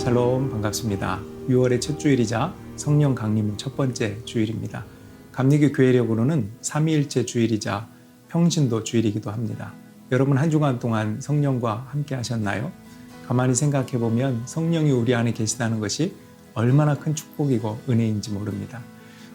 샬롬, 반갑습니다. 6월의 첫 주일이자 성령 강림 첫 번째 주일입니다. 감리교 교회력으로는 삼위일체 주일이자 평신도 주일이기도 합니다. 여러분 한 주간 동안 성령과 함께 하셨나요? 가만히 생각해 보면 성령이 우리 안에 계시다는 것이 얼마나 큰 축복이고 은혜인지 모릅니다.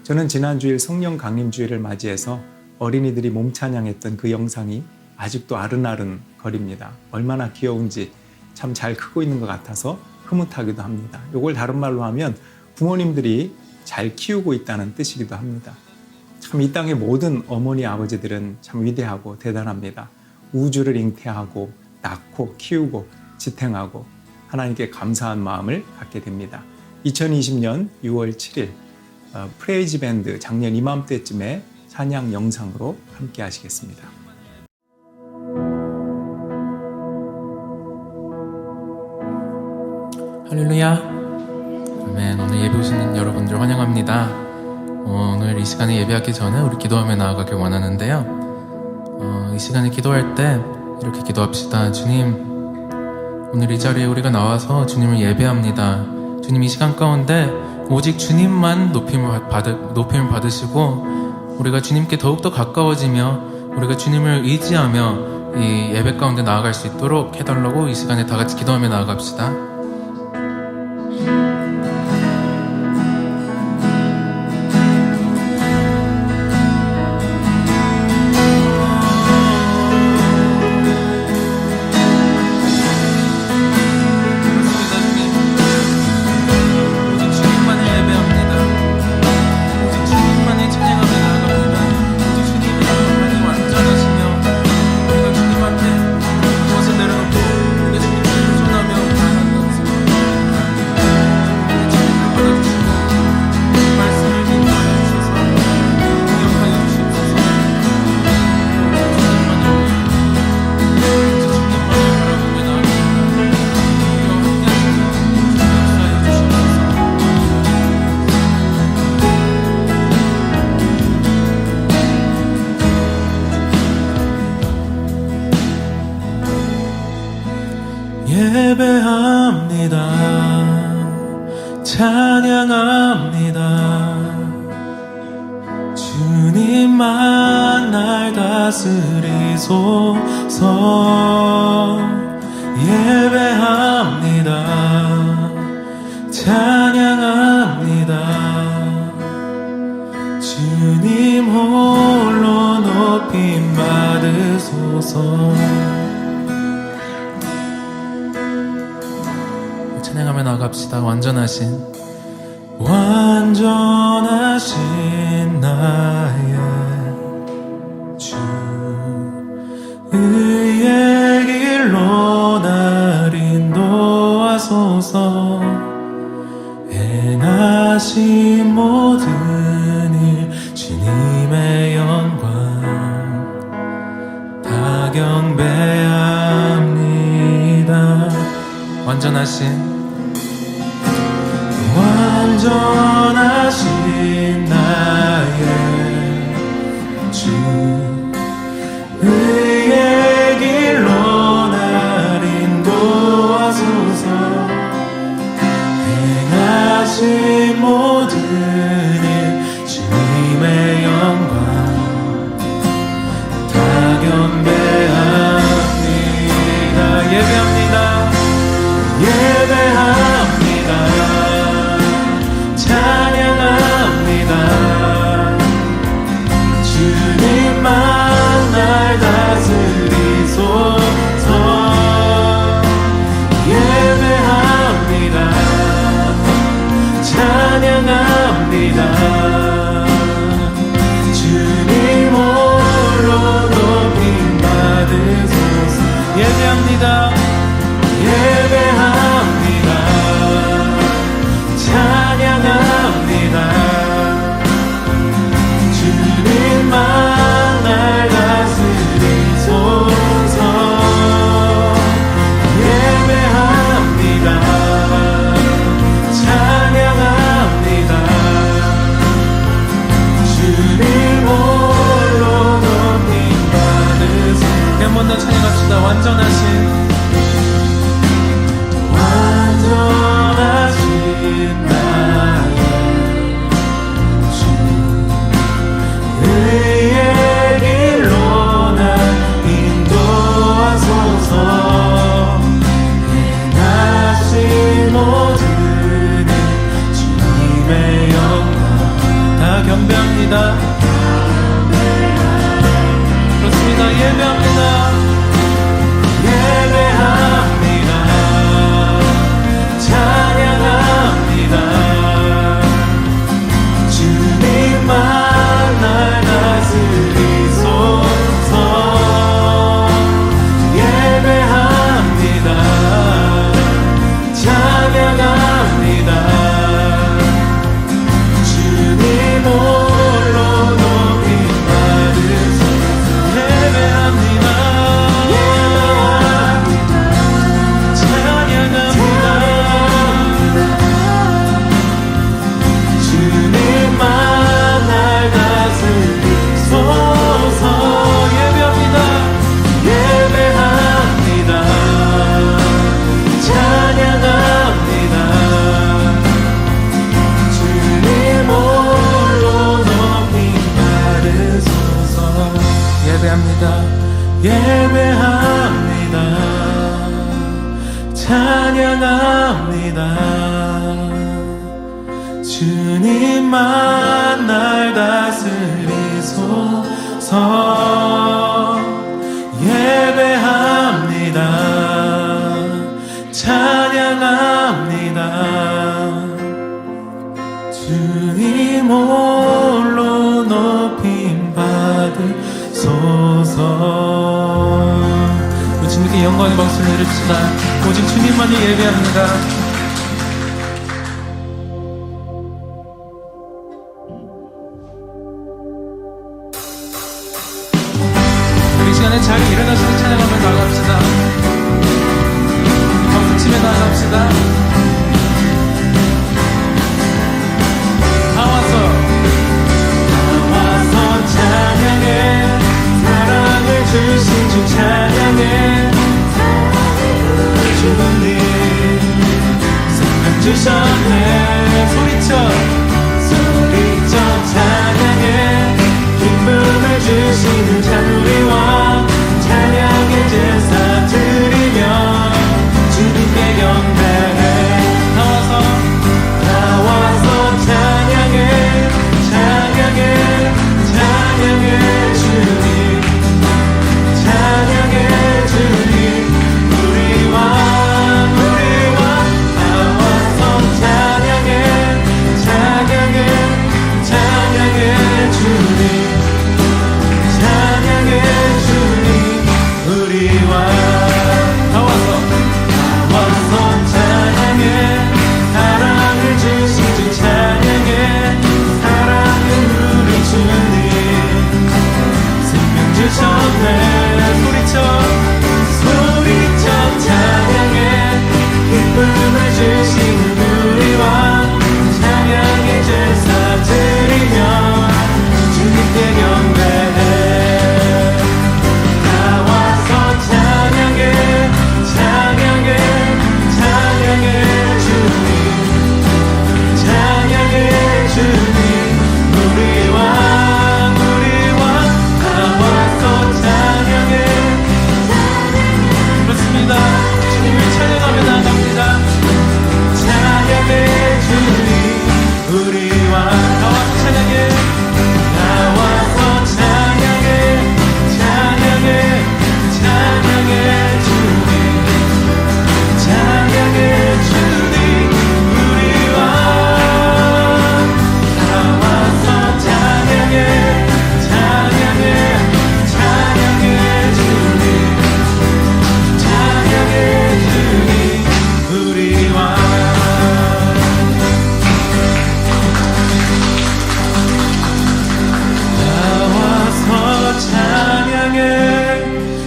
저는 지난 주일 성령 강림 주일을 맞이해서 어린이들이 몸찬양했던 그 영상이 아직도 아른아른 거립니다. 얼마나 귀여운지 참 잘 크고 있는 것 같아서 흐뭇하기도 합니다. 이걸 다른 말로 하면 부모님들이 잘 키우고 있다는 뜻이기도 합니다. 참 이 땅의 모든 어머니 아버지들은 참 위대하고 대단합니다. 우주를 잉태하고 낳고 키우고 지탱하고 하나님께 감사한 마음을 갖게 됩니다. 2020년 6월 7일 프레이즈 밴드 작년 이맘때쯤에 찬양 영상으로 함께 하시겠습니다. 할렐루야. 아멘. 오늘 예배 오시는 여러분들 환영합니다. 오늘 이 시간에 예배하기 전에 우리 기도하며 나아가길 원하는데요. 이 시간에 기도할 때 이렇게 기도합시다. 주님, 오늘 이 자리에 우리가 나와서 주님을 예배합니다. 주님, 이 시간 가운데 오직 주님만 높임을 받으시고 우리가 주님께 더욱더 가까워지며 우리가 주님을 의지하며 이 예배 가운데 나아갈 수 있도록 해달라고 이 시간에 다 같이 기도하며 나아갑시다. 예배합니다. 찬양합니다. 주님만 날 다스리소서. 예배합니다. 찬양합니다. 주님 홀로 높임 받으소서. 찬양하며 나갑시다. 완전하신 나의 주, 의의 길로 날 인도하소서. 행하신 모든 일 주님의 영광 다 경배합니다. 완전하신 나의 주, 의의 길로 날 인도하소서. 행하신 모든 일 주님의 영광 다 경배합니다. 예배합니다. 찬양합니다. 예배합니다. 찬양합니다. 주님만 날 다스리소서. 예배합니다. 찬양합니다. 주님 홀로 높임 받으소서. 주님께 영광의 박수를 드립시다. 오직 주님만이 예배합니다. 우리 시간에 자리 일어나셔서 찬양하며 나갑시다. 박수치며 나갑시다. 나와서 찬양해. 사랑을 주신 주 찬양해. 주님 생명 주셨네. 소리쳐 찬양해. 기쁨을 주시는 자우리와 찬양의 제사 드리며 주님께 경배해. 나와서 찬양해. 찬양해. 찬양해 주님. 찬양해 주님. 우리 왕 나와서 찬양해. 찬양해. 찬양해 주님. 찬양해 주님. 우리 왕 나와서 찬양해. 사랑을 주신 주 찬양해. 사랑은 우리 주님. 생명 주셨네. 소리쳐 찬양해. 기쁨을 주시는 우리 왕 찬양의 제사 드리며 주님께 경배해. 나와서 찬양해. 찬양해. 찬양해 주님. 찬양해 주님. 우리 왕 나와서 찬양해. 그렇습니다. 주님을 찬양하며 나갑니다. 찬양해 주님. 우리 왕 나와서 찬양해. 나와서 찬양해. 찬양해. 찬양해 주님. 찬양해 주님. 우리 왕 나와서 찬양해. 찬양해. 찬양해 주님. 찬양해 주님. 우리 왕 나와서 찬양해.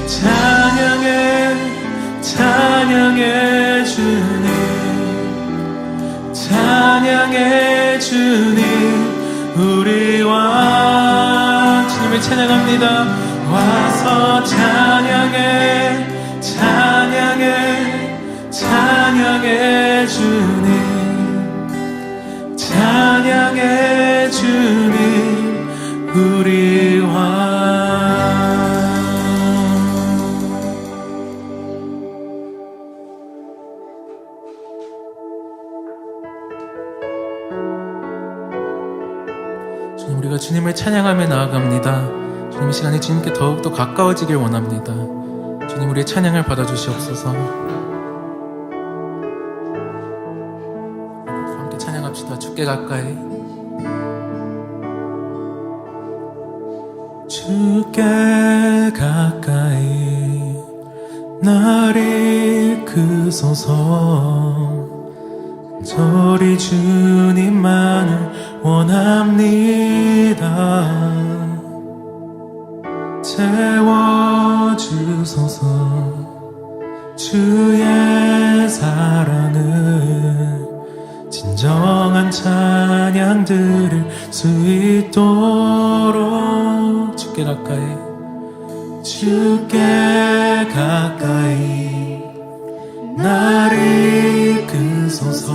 찬양해. 찬양해 주님. 찬양해 주님. 우리 왕 주님을 찬양합니다. 와서 찬양해. 찬양해. 찬양해 주님. 찬양해 주님. 우리 왕 주님, 우리가 주님을 찬양하며 나아갑니다. 주님, 이 시간에 주님께 더욱더 가까워지길 원합니다. 주님, 우리의 찬양을 받아주시옵소서. 함께 찬양합시다. 주께 가까이. 주께 가까이 날 이끄소서. 저리 주님만을 원합니다. 채워주소서. 주의 사랑을 진정한 찬양 드릴 수 있도록 주께 가까이. 주께 가까이 날 이끄소서.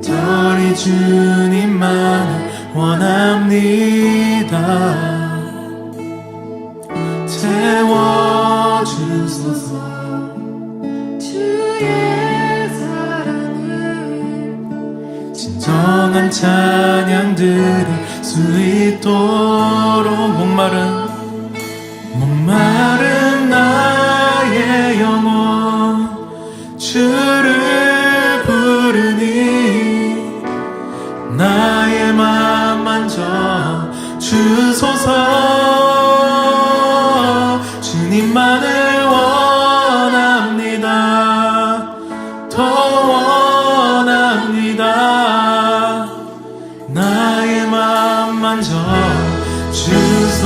간절히 주님만을 원합니다. 채워주소서. 주의 사랑을 진정한 찬양 들을 수 있도록 목마른 나의 영혼 주를 부르니 나의 맘 만져 주소서. 주님만을 원합니다. 더 원합니다. 나의 맘 만져 주소서.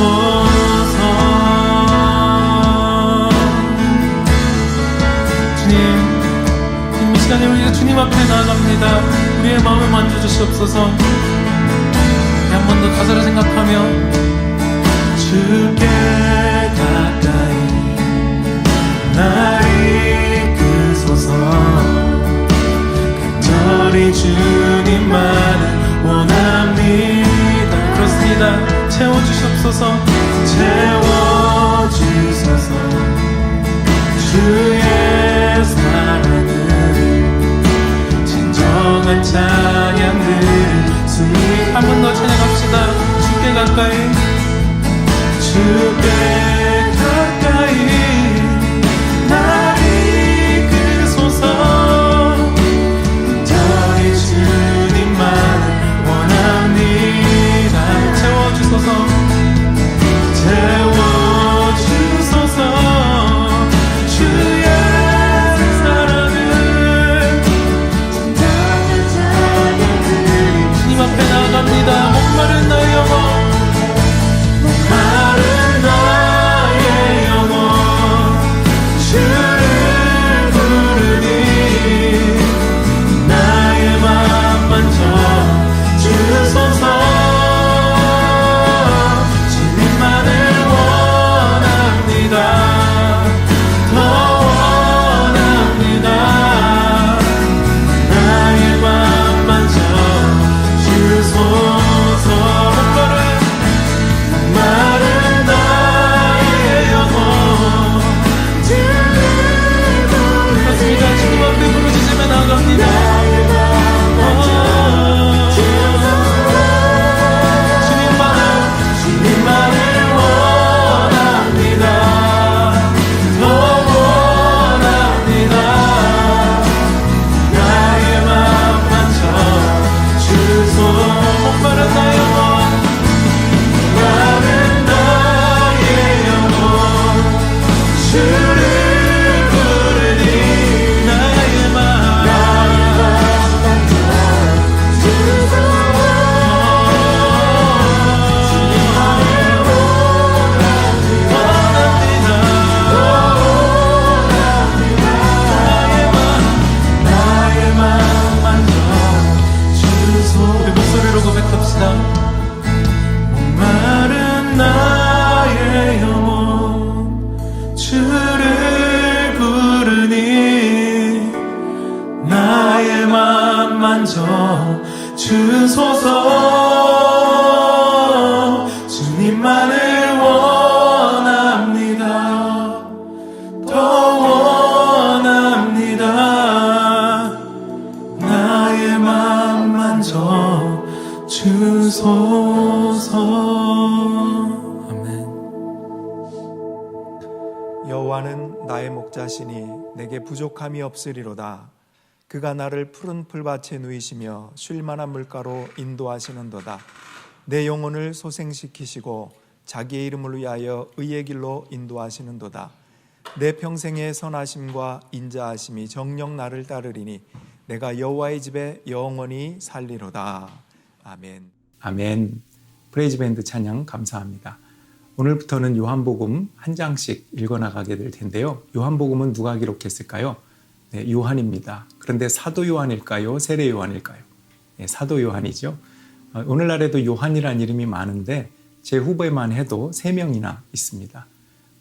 주님, 이 시간에 우리가 주님 앞에 나아갑니다. 우리의 마음을 만져주시옵소서. 한 번 더 가사를 생각하며 주께 가까이 날 이끄소서. 간절히 주님만을 원합니다. 그렇습니다. 채워주시옵소서. 채워주소서. 주의 사랑을 진정한 찬양들 한 번 더 찬양합시다. 주께 가까이 주께 가까이 날 이끄소서. 저희 주님만을 원합니다. 채워주소서. 채워주소서. 주의 사랑을 주님 앞에 나아갑니다. 목마른 나의 영혼 목마른 나의 영혼 주를 부르니 나의 맘 만져 주소서. 주님만을 원합니다. 더 원합니다. 나의 맘 만져 주소서. 목마른 나의 영혼 그렇습니다. 주님 앞에 부르짖으며 나갑니다. 주님만을 원합니다. 더 원합니다. 나의 맘 만져 주소서. 목마른 나의 영혼 목마른 나의 영혼 주를 부르니 나의 맘 나의 맘 만져 주소서. 우리 목소리로 고백합시다. 목마른 나의 영혼 주를 부르니 나의 맘 만져 주소서. 주님만을 원합니다. 더 원합니다. 나의 맘 만져 주소서. 아멘. 여호와는 나의 목자시니 내게 부족함이 없으리로다. 그가 나를 푸른 풀밭에 누이시며 쉴만한 물가로 인도하시는도다. 내 영혼을 소생시키시고 자기의 이름을 위하여 의의 길로 인도하시는도다. 내 평생의 선하심과 인자하심이 정녕 나를 따르리니 내가 여호와의 집에 영원히 살리로다. 아멘. 아멘. 프레이즈 밴드 찬양 감사합니다. 오늘부터는 요한복음 한 장씩 읽어나가게 될 텐데요. 요한복음은 누가 기록했을까요? 네, 요한입니다. 그런데 사도 요한일까요? 세례 요한일까요? 네, 사도 요한이죠. 오늘날에도 요한이라는 이름이 많은데 제 후배만 해도 3명이나 있습니다.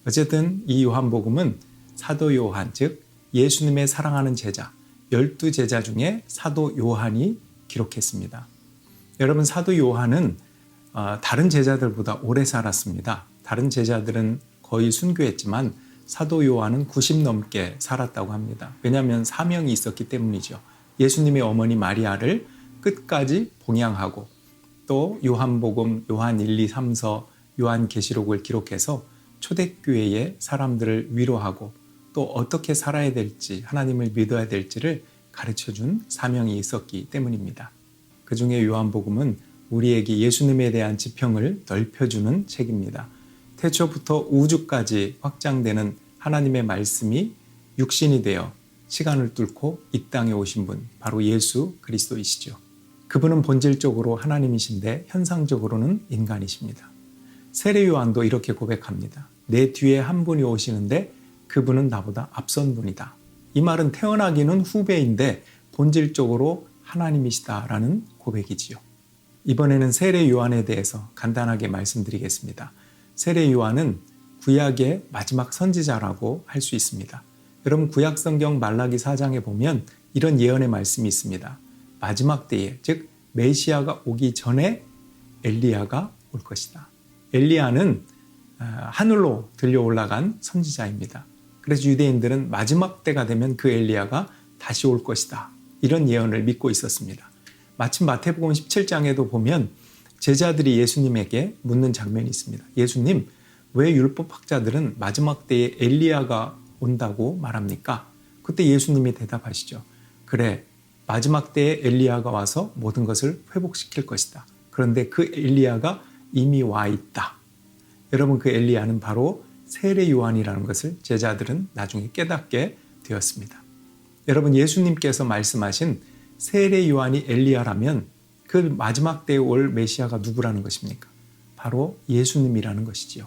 어쨌든 이 요한복음은 사도 요한, 즉 예수님의 사랑하는 제자, 12제자 중에 사도 요한이 기록했습니다. 여러분, 사도 요한은 다른 제자들보다 오래 살았습니다. 다른 제자들은 거의 순교했지만 사도 요한은 90 넘게 살았다고 합니다. 왜냐하면 사명이 있었기 때문이죠. 예수님의 어머니 마리아를 끝까지 봉양하고 또 요한복음, 요한 1, 2, 3서, 요한계시록을 기록해서 초대교회의 사람들을 위로하고 또 어떻게 살아야 될지, 하나님을 믿어야 될지를 가르쳐준 사명이 있었기 때문입니다. 그 중에 요한복음은 우리에게 예수님에 대한 지평을 넓혀주는 책입니다. 태초부터 우주까지 확장되는 하나님의 말씀이 육신이 되어 시간을 뚫고 이 땅에 오신 분, 바로 예수 그리스도이시죠. 그분은 본질적으로 하나님이신데 현상적으로는 인간이십니다. 세례 요한도 이렇게 고백합니다. 내 뒤에 한 분이 오시는데 그분은 나보다 앞선 분이다. 이 말은 태어나기는 후배인데 본질적으로 하나님이시다라는 고백이지요. 이번에는 세례 요한에 대해서 간단하게 말씀드리겠습니다. 세례 요한은 구약의 마지막 선지자라고 할 수 있습니다. 여러분 구약 성경 말라기 4장에 보면 이런 예언의 말씀이 있습니다. 마지막 때에, 즉 메시아가 오기 전에 엘리야가 올 것이다. 엘리야는 하늘로 들려 올라간 선지자입니다. 그래서 유대인들은 마지막 때가 되면 그 엘리야가 다시 올 것이다. 이런 예언을 믿고 있었습니다. 마침 마태복음 17장에도 보면 제자들이 예수님에게 묻는 장면이 있습니다. 예수님, 왜 율법학자들은 마지막 때에 엘리야가 온다고 말합니까? 그때 예수님이 대답하시죠. 그래, 마지막 때에 엘리야가 와서 모든 것을 회복시킬 것이다. 그런데 그 엘리야가 이미 와 있다. 여러분 그 엘리야는 바로 세례 요한이라는 것을 제자들은 나중에 깨닫게 되었습니다. 여러분 예수님께서 말씀하신 세례 요한이 엘리야라면 그 마지막 때에 올 메시아가 누구라는 것입니까? 바로 예수님이라는 것이지요.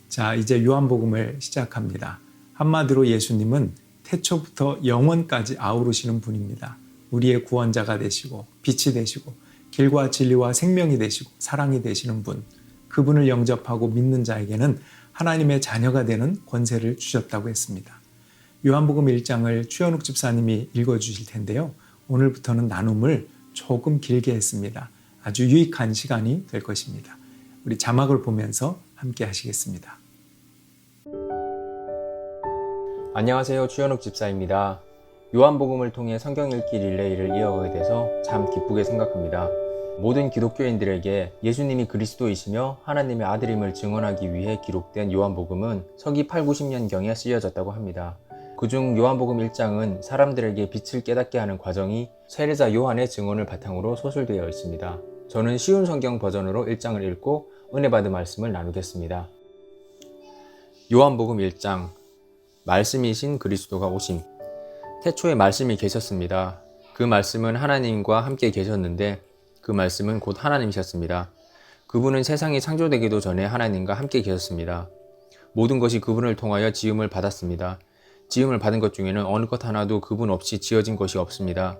자, 이제 요한복음을 시작합니다. 한마디로 예수님은 태초부터 영원까지 아우르시는 분입니다. 우리의 구원자가 되시고 빛이 되시고 길과 진리와 생명이 되시고 사랑이 되시는 분, 그분을 영접하고 믿는 자에게는 하나님의 자녀가 되는 권세를 주셨다고 했습니다. 요한복음 1장을 추현욱 집사님이 읽어주실 텐데요. 오늘부터는 나눔을 조금 길게 했습니다. 아주 유익한 시간이 될 것입니다. 우리 자막을 보면서 함께 하시겠습니다. 안녕하세요. 추현욱 집사입니다. 요한복음을 통해 성경 읽기 릴레이를 이어가게 돼서 참 기쁘게 생각합니다. 모든 기독교인들에게 예수님이 그리스도이시며 하나님의 아들임을 증언하기 위해 기록된 요한복음은 서기 8, 90년경에 쓰여졌다고 합니다. 그중 요한복음 1장은 사람들에게 빛을 깨닫게 하는 과정이 세례자 요한의 증언을 바탕으로 소술되어 있습니다. 저는 쉬운 성경 버전으로 1장을 읽고 은혜 받은 말씀을 나누겠습니다. 요한복음 1장, 말씀이신 그리스도가 오심. 태초에 말씀이 계셨습니다. 그 말씀은 하나님과 함께 계셨는데 그 말씀은 곧 하나님이셨습니다. 그분은 세상이 창조되기도 전에 하나님과 함께 계셨습니다. 모든 것이 그분을 통하여 지음을 받았습니다. 지음을 받은 것 중에는 어느 것 하나도 그분 없이 지어진 것이 없습니다.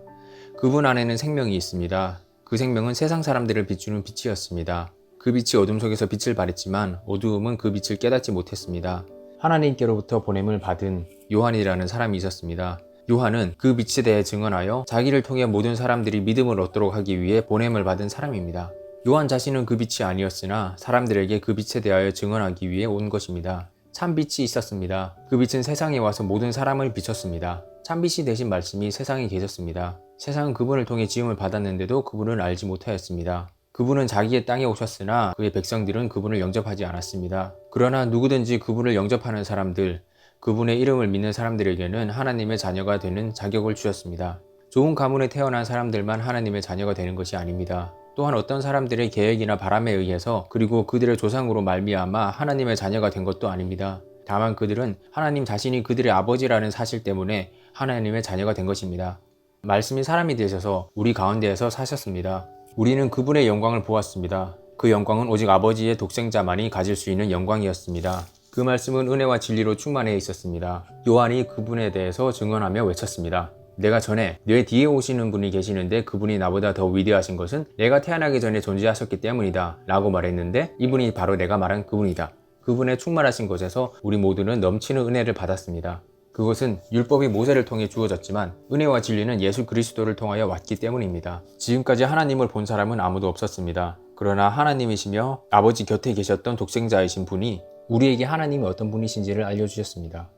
그분 안에는 생명이 있습니다. 그 생명은 세상 사람들을 비추는 빛이었습니다. 그 빛이 어둠 속에서 빛을 발했지만 어두움은 그 빛을 깨닫지 못했습니다. 하나님께로부터 보냄을 받은 요한이라는 사람이 있었습니다. 요한은 그 빛에 대해 증언하여 자기를 통해 모든 사람들이 믿음을 얻도록 하기 위해 보냄을 받은 사람입니다. 요한 자신은 그 빛이 아니었으나 사람들에게 그 빛에 대하여 증언하기 위해 온 것입니다. 참빛이 있었습니다. 그 빛은 세상에 와서 모든 사람을 비췄습니다. 참빛이 되신 말씀이 세상에 계셨습니다. 세상은 그분을 통해 지음을 받았는데도 그분을 알지 못하였습니다. 그분은 자기의 땅에 오셨으나 그의 백성들은 그분을 영접하지 않았습니다. 그러나 누구든지 그분을 영접하는 사람들, 그분의 이름을 믿는 사람들에게는 하나님의 자녀가 되는 자격을 주셨습니다. 좋은 가문에 태어난 사람들만 하나님의 자녀가 되는 것이 아닙니다. 또한 어떤 사람들의 계획이나 바람에 의해서 그리고 그들의 조상으로 말미암아 하나님의 자녀가 된 것도 아닙니다. 다만 그들은 하나님 자신이 그들의 아버지라는 사실 때문에 하나님의 자녀가 된 것입니다. 말씀이 사람이 되셔서 우리 가운데에서 사셨습니다. 우리는 그분의 영광을 보았습니다. 그 영광은 오직 아버지의 독생자만이 가질 수 있는 영광이었습니다. 그 말씀은 은혜와 진리로 충만해 있었습니다. 요한이 그분에 대해서 증언하며 외쳤습니다. 내가 전에 내 뒤에 오시는 분이 계시는데 그분이 나보다 더 위대하신 것은 내가 태어나기 전에 존재하셨기 때문이다 라고 말했는데 이분이 바로 내가 말한 그분이다. 그분의 충만하신 것에서 우리 모두는 넘치는 은혜를 받았습니다. 그것은 율법이 모세를 통해 주어졌지만 은혜와 진리는 예수 그리스도를 통하여 왔기 때문입니다. 지금까지 하나님을 본 사람은 아무도 없었습니다. 그러나 하나님이시며 아버지 곁에 계셨던 독생자이신 분이 우리에게 하나님이 어떤 분이신지를 알려주셨습니다.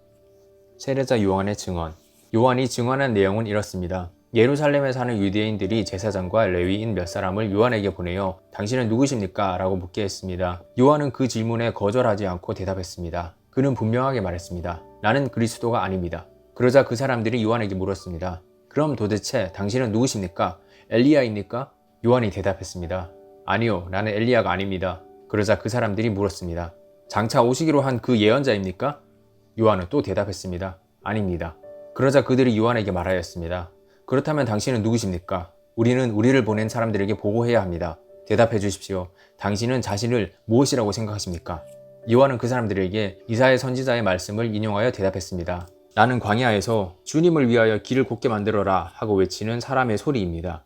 세례자 요한의 증언. 요한이 증언한 내용은 이렇습니다. 예루살렘에 사는 유대인들이 제사장과 레위인 몇 사람을 요한에게 보내어 당신은 누구십니까? 라고 묻게 했습니다. 요한은 그 질문에 거절하지 않고 대답했습니다. 그는 분명하게 말했습니다. 나는 그리스도가 아닙니다. 그러자 그 사람들이 요한에게 물었습니다. 그럼 도대체 당신은 누구십니까? 엘리야입니까? 요한이 대답했습니다. 아니요, 나는 엘리야가 아닙니다. 그러자 그 사람들이 물었습니다. 장차 오시기로 한 그 예언자입니까? 요한은 또 대답했습니다. 아닙니다. 그러자 그들이 요한에게 말하였습니다. 그렇다면 당신은 누구십니까? 우리는 우리를 보낸 사람들에게 보고해야 합니다. 대답해 주십시오. 당신은 자신을 무엇이라고 생각하십니까? 요한은 그 사람들에게 이사야 선지자의 말씀을 인용하여 대답했습니다. 나는 광야에서 주님을 위하여 길을 곧게 만들어라 하고 외치는 사람의 소리입니다.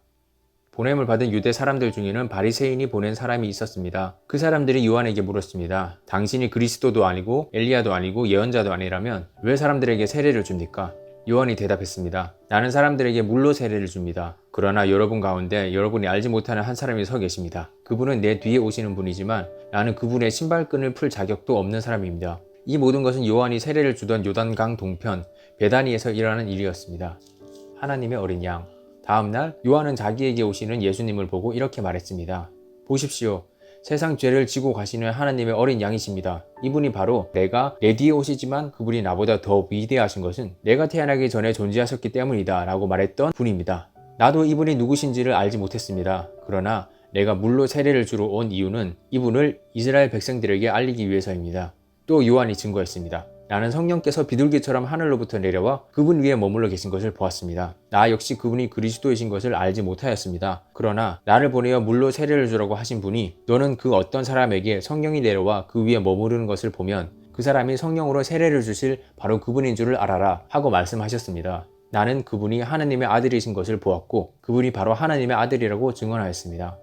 보냄을 받은 유대 사람들 중에는 바리새인이 보낸 사람이 있었습니다. 그 사람들이 요한에게 물었습니다. 당신이 그리스도도 아니고 엘리야도 아니고 예언자도 아니라면 왜 사람들에게 세례를 줍니까? 요한이 대답했습니다. 나는 사람들에게 물로 세례를 줍니다. 그러나 여러분 가운데 여러분이 알지 못하는 한 사람이 서 계십니다. 그분은 내 뒤에 오시는 분이지만 나는 그분의 신발끈을 풀 자격도 없는 사람입니다. 이 모든 것은 요한이 세례를 주던 요단강 동편 베다니에서 일어나는 일이었습니다. 하나님의 어린 양. 다음 날 요한은 자기에게 오시는 예수님을 보고 이렇게 말했습니다. 보십시오. 세상 죄를 지고 가시는 하나님의 어린 양이십니다. 이분이 바로 내가 내 뒤에 오시지만 그분이 나보다 더 위대하신 것은 내가 태어나기 전에 존재하셨기 때문이다 라고 말했던 분입니다. 나도 이분이 누구신지를 알지 못했습니다. 그러나 내가 물로 세례를 주러 온 이유는 이분을 이스라엘 백성들에게 알리기 위해서입니다. 또 요한이 증거했습니다. 나는 성령께서 비둘기처럼 하늘로부터 내려와 그분 위에 머물러 계신 것을 보았습니다. 나 역시 그분이 그리스도이신 것을 알지 못하였습니다. 그러나 나를 보내어 물로 세례를 주라고 하신 분이 너는 그 어떤 사람에게 성령이 내려와 그 위에 머무르는 것을 보면 그 사람이 성령으로 세례를 주실 바로 그분인 줄을 알아라 하고 말씀하셨습니다. 나는 그분이 하나님의 아들이신 것을 보았고 그분이 바로 하나님의 아들이라고 증언하였습니다.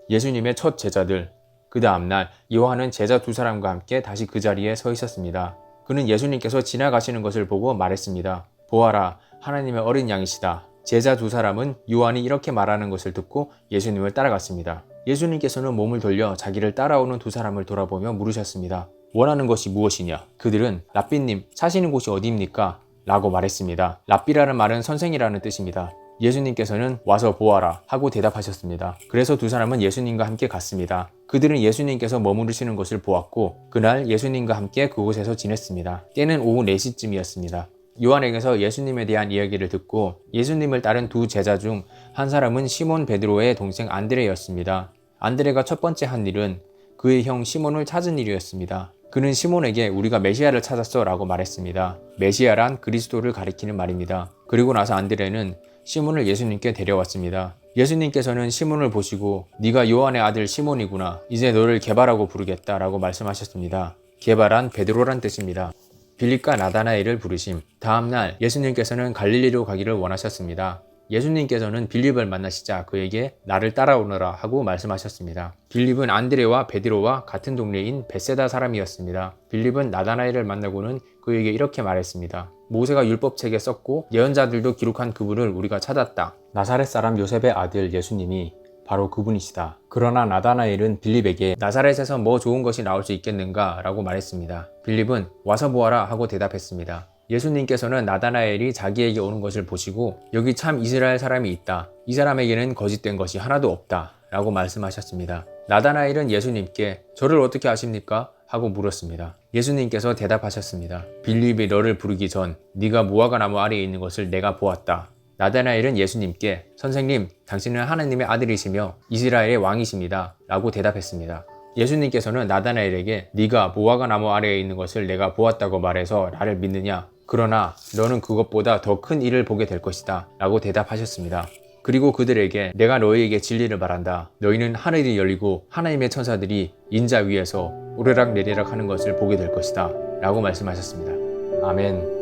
예수님의 첫 제자들. 그 다음날 요한은 제자 두 사람과 함께 다시 그 자리에 서 있었습니다. 그는 예수님께서 지나가시는 것을 보고 말했습니다. 보아라, 하나님의 어린 양이시다. 제자 두 사람은 요한이 이렇게 말하는 것을 듣고 예수님을 따라갔습니다. 예수님께서는 몸을 돌려 자기를 따라오는 두 사람을 돌아보며 물으셨습니다. 원하는 것이 무엇이냐? 그들은 랍비님, 사시는 곳이 어디입니까? 라고 말했습니다. 랍비라는 말은 선생이라는 뜻입니다. 예수님께서는 와서 보아라 하고 대답하셨습니다. 그래서 두 사람은 예수님과 함께 갔습니다. 그들은 예수님께서 머무르시는 것을 보았고 그날 예수님과 함께 그곳에서 지냈습니다. 때는 오후 4시쯤이었습니다. 요한에게서 예수님에 대한 이야기를 듣고 예수님을 따른 두 제자 중 한 사람은 시몬 베드로의 동생 안드레였습니다. 안드레가 첫 번째 한 일은 그의 형 시몬을 찾은 일이었습니다. 그는 시몬에게 우리가 메시아를 찾았어 라고 말했습니다. 메시아란 그리스도를 가리키는 말입니다. 그리고 나서 안드레는 시몬을 예수님께 데려왔습니다. 예수님께서는 시몬을 보시고 네가 요한의 아들 시몬이구나. 이제 너를 게바라고 부르겠다 라고 말씀하셨습니다. 게바란 베드로란 뜻입니다. 빌립과 나다나엘을 부르심. 다음날 예수님께서는 갈릴리로 가기를 원하셨습니다. 예수님께서는 빌립을 만나시자 그에게 나를 따라오너라 하고 말씀하셨습니다. 빌립은 안드레와 베드로와 같은 동네인 벳세다 사람이었습니다. 빌립은 나다나엘을 만나고는 그에게 이렇게 말했습니다. 모세가 율법책에 썼고 예언자들도 기록한 그분을 우리가 찾았다. 나사렛 사람 요셉의 아들 예수님이 바로 그분이시다. 그러나 나다나엘은 빌립에게 나사렛에서 뭐 좋은 것이 나올 수 있겠는가 라고 말했습니다. 빌립은 와서 보아라 하고 대답했습니다. 예수님께서는 나다나엘이 자기에게 오는 것을 보시고 여기 참 이스라엘 사람이 있다. 이 사람에게는 거짓된 것이 하나도 없다. 라고 말씀하셨습니다. 나다나엘은 예수님께 저를 어떻게 아십니까? 하고 물었습니다. 예수님께서 대답하셨습니다. 빌립이 너를 부르기 전 네가 무화과 나무 아래에 있는 것을 내가 보았다. 나다나엘은 예수님께 선생님, 당신은 하나님의 아들이시며 이스라엘의 왕이십니다. 라고 대답했습니다. 예수님께서는 나다나엘에게 네가 무화과 나무 아래에 있는 것을 내가 보았다고 말해서 나를 믿느냐? 그러나 너는 그것보다 더 큰 일을 보게 될 것이다. 라고 대답하셨습니다. 그리고 그들에게 내가 너희에게 진리를 말한다. 너희는 하늘이 열리고 하나님의 천사들이 인자 위에서 오르락내리락 하는 것을 보게 될 것이다. 라고 말씀하셨습니다. 아멘.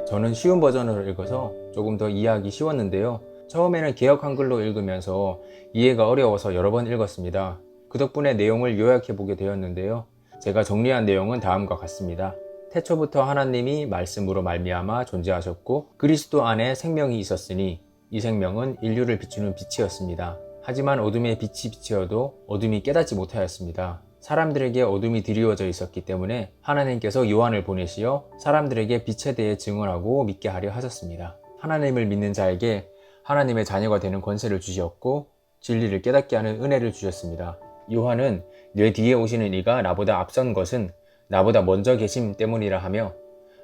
저는 쉬운 버전으로 읽어서 조금 더 이해하기 쉬웠는데요. 처음에는 개역 한글로 읽으면서 이해가 어려워서 여러 번 읽었습니다. 그 덕분에 내용을 요약해 보게 되었는데요. 제가 정리한 내용은 다음과 같습니다. 태초부터 하나님이 말씀으로 말미암아 존재하셨고 그리스도 안에 생명이 있었으니 이 생명은 인류를 비추는 빛이었습니다. 하지만 어둠에 빛이 비치어도 어둠이 깨닫지 못하였습니다. 사람들에게 어둠이 드리워져 있었기 때문에 하나님께서 요한을 보내시어 사람들에게 빛에 대해 증언하고 믿게 하려 하셨습니다. 하나님을 믿는 자에게 하나님의 자녀가 되는 권세를 주셨고 진리를 깨닫게 하는 은혜를 주셨습니다. 요한은 내 뒤에 오시는 이가 나보다 앞선 것은 나보다 먼저 계심 때문이라 하며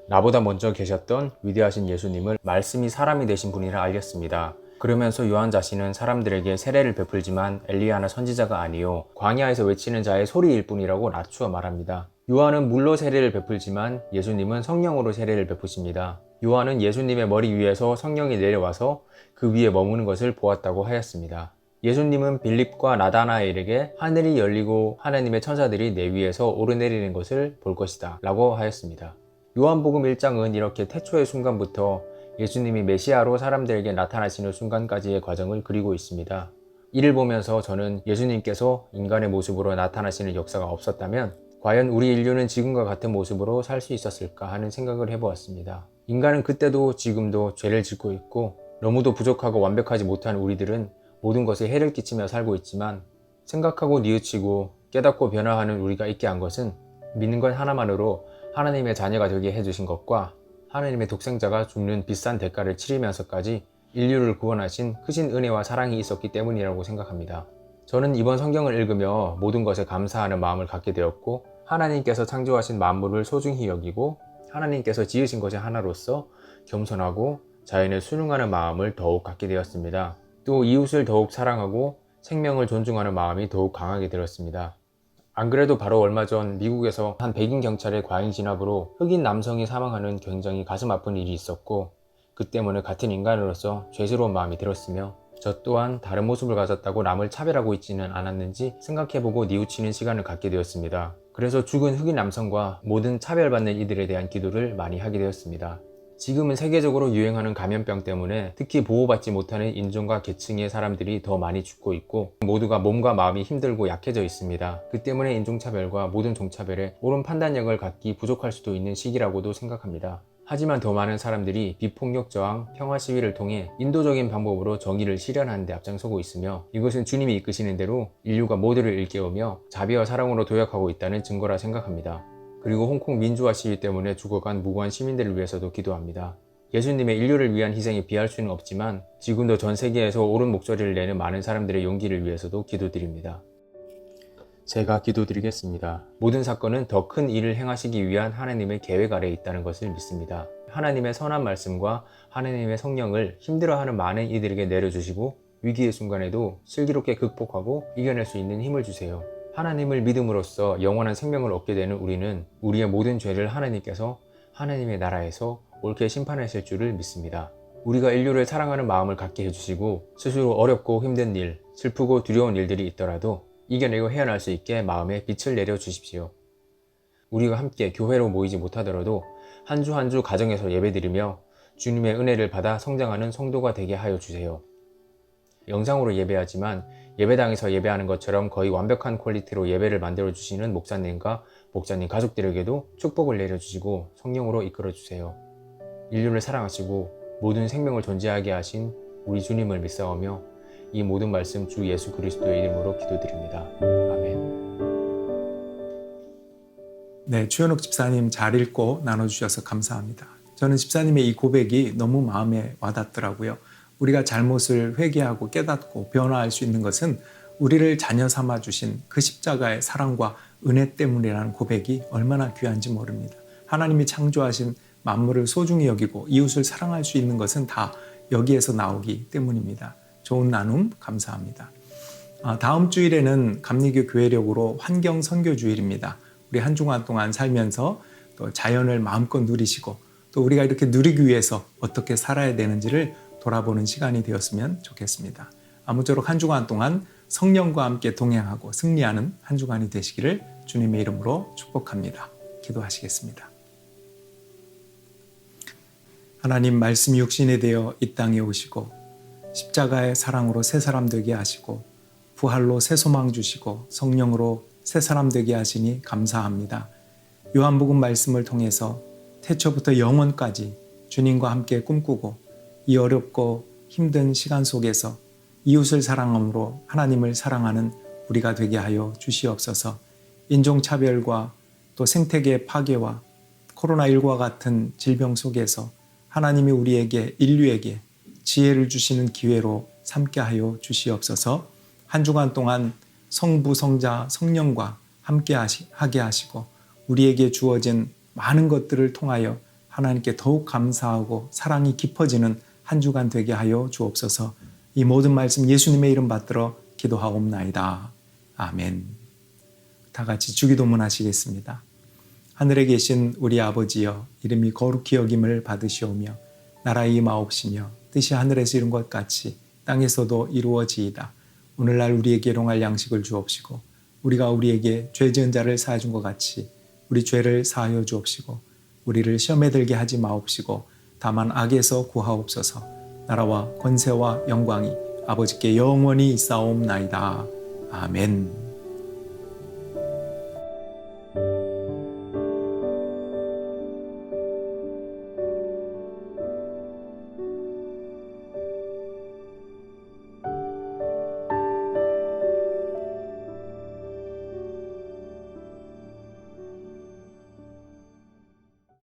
나보다 먼저 계셨던 위대하신 예수님을 말씀이 사람이 되신 분이라 알렸습니다. 그러면서 요한 자신은 사람들에게 세례를 베풀지만 엘리야나 선지자가 아니요 광야에서 외치는 자의 소리일 뿐이라고 낮추어 말합니다. 요한은 물로 세례를 베풀지만 예수님은 성령으로 세례를 베푸십니다. 요한은 예수님의 머리 위에서 성령이 내려와서 그 위에 머무는 것을 보았다고 하였습니다. 예수님은 빌립과 나다나엘에게 하늘이 열리고 하나님의 천사들이 내 위에서 오르내리는 것을 볼 것이다 라고 하였습니다. 요한복음 1장은 이렇게 태초의 순간부터 예수님이 메시아로 사람들에게 나타나시는 순간까지의 과정을 그리고 있습니다. 이를 보면서 저는 예수님께서 인간의 모습으로 나타나시는 역사가 없었다면 과연 우리 인류는 지금과 같은 모습으로 살 수 있었을까 하는 생각을 해보았습니다. 인간은 그때도 지금도 죄를 짓고 있고 너무도 부족하고 완벽하지 못한 우리들은 모든 것에 해를 끼치며 살고 있지만 생각하고 뉘우치고 깨닫고 변화하는 우리가 있게 한 것은 믿는 것 하나만으로 하나님의 자녀가 되게 해주신 것과 하나님의 독생자가 죽는 비싼 대가를 치르면서까지 인류를 구원하신 크신 은혜와 사랑이 있었기 때문이라고 생각합니다. 저는 이번 성경을 읽으며 모든 것에 감사하는 마음을 갖게 되었고 하나님께서 창조하신 만물을 소중히 여기고 하나님께서 지으신 것의 하나로서 겸손하고 자연에 순응하는 마음을 더욱 갖게 되었습니다. 또 이웃을 더욱 사랑하고 생명을 존중하는 마음이 더욱 강하게 들었습니다. 안 그래도 바로 얼마 전 미국에서 한 백인 경찰의 과잉 진압으로 흑인 남성이 사망하는 굉장히 가슴 아픈 일이 있었고 그 때문에 같은 인간으로서 죄스러운 마음이 들었으며 저 또한 다른 모습을 가졌다고 남을 차별하고 있지는 않았는지 생각해보고 뉘우치는 시간을 갖게 되었습니다. 그래서 죽은 흑인 남성과 모든 차별받는 이들에 대한 기도를 많이 하게 되었습니다. 지금은 세계적으로 유행하는 감염병 때문에 특히 보호받지 못하는 인종과 계층의 사람들이 더 많이 죽고 있고 모두가 몸과 마음이 힘들고 약해져 있습니다. 그 때문에 인종차별과 모든 종차별에 옳은 판단력을 갖기 부족할 수도 있는 시기라고도 생각합니다. 하지만 더 많은 사람들이 비폭력 저항, 평화 시위를 통해 인도적인 방법으로 정의를 실현하는 데 앞장서고 있으며 이것은 주님이 이끄시는 대로 인류가 모두를 일깨우며 자비와 사랑으로 도약하고 있다는 증거라 생각합니다. 그리고 홍콩 민주화 시위 때문에 죽어간 무고한 시민들을 위해서도 기도합니다. 예수님의 인류를 위한 희생에 비할 수는 없지만 지금도 전 세계에서 옳은 목소리를 내는 많은 사람들의 용기를 위해서도 기도드립니다. 제가 기도드리겠습니다. 모든 사건은 더 큰 일을 행하시기 위한 하나님의 계획 아래에 있다는 것을 믿습니다. 하나님의 선한 말씀과 하나님의 성령을 힘들어하는 많은 이들에게 내려주시고 위기의 순간에도 슬기롭게 극복하고 이겨낼 수 있는 힘을 주세요. 하나님을 믿음으로써 영원한 생명을 얻게 되는 우리는 우리의 모든 죄를 하나님께서 하나님의 나라에서 옳게 심판하실 줄을 믿습니다. 우리가 인류를 사랑하는 마음을 갖게 해주시고 스스로 어렵고 힘든 일, 슬프고 두려운 일들이 있더라도 이겨내고 헤어날 수 있게 마음에 빛을 내려주십시오. 우리가 함께 교회로 모이지 못하더라도 한 주 한 주 가정에서 예배드리며 주님의 은혜를 받아 성장하는 성도가 되게 하여 주세요. 영상으로 예배하지만 예배당에서 예배하는 것처럼 거의 완벽한 퀄리티로 예배를 만들어 주시는 목사님과 목사님 가족들에게도 축복을 내려주시고 성령으로 이끌어 주세요. 인류를 사랑하시고 모든 생명을 존재하게 하신 우리 주님을 믿사오며 이 모든 말씀 주 예수 그리스도의 이름으로 기도드립니다. 아멘. 네, 최현욱 집사님 잘 읽고 나눠주셔서 감사합니다. 저는 집사님의 이 고백이 너무 마음에 와닿더라고요. 우리가 잘못을 회개하고 깨닫고 변화할 수 있는 것은 우리를 자녀 삼아 주신 그 십자가의 사랑과 은혜 때문이라는 고백이 얼마나 귀한지 모릅니다. 하나님이 창조하신 만물을 소중히 여기고 이웃을 사랑할 수 있는 것은 다 여기에서 나오기 때문입니다. 좋은 나눔 감사합니다. 다음 주일에는 감리교 교회력으로 환경 선교 주일입니다. 우리 한 주간 동안 살면서 또 자연을 마음껏 누리시고 또 우리가 이렇게 누리기 위해서 어떻게 살아야 되는지를 돌아보는 시간이 되었으면 좋겠습니다. 아무쪼록 한 주간 동안 성령과 함께 동행하고 승리하는 한 주간이 되시기를 주님의 이름으로 축복합니다. 기도하시겠습니다. 하나님, 말씀이 육신이 되어 이 땅에 오시고 십자가의 사랑으로 새 사람 되게 하시고 부활로 새 소망 주시고 성령으로 새 사람 되게 하시니 감사합니다. 요한복음 말씀을 통해서 태초부터 영원까지 주님과 함께 꿈꾸고 이 어렵고 힘든 시간 속에서 이웃을 사랑함으로 하나님을 사랑하는 우리가 되게 하여 주시옵소서. 인종차별과 또 생태계 파괴와 코로나19와 같은 질병 속에서 하나님이 우리에게, 인류에게 지혜를 주시는 기회로 삼게 하여 주시옵소서. 한 주간 동안 성부, 성자, 성령과 함께 하게 하시고 우리에게 주어진 많은 것들을 통하여 하나님께 더욱 감사하고 사랑이 깊어지는 한 주간 되게 하여 주옵소서. 이 모든 말씀 예수님의 이름 받들어 기도하옵나이다. 아멘. 다 같이 주기도문 하시겠습니다. 하늘에 계신 우리 아버지여, 이름이 거룩히 여김을 받으시오며 나라의 임하옵시며 뜻이 하늘에서 이룬 것 같이 땅에서도 이루어지이다. 오늘날 우리에게 일용할 양식을 주옵시고 우리가 우리에게 죄 지은 자를 사하여 준 것 같이 우리 죄를 사하여 주옵시고 우리를 시험에 들게 하지 마옵시고 다만 악에서 구하옵소서. 나라와 권세와 영광이 아버지께 영원히 있사옵나이다. 아멘.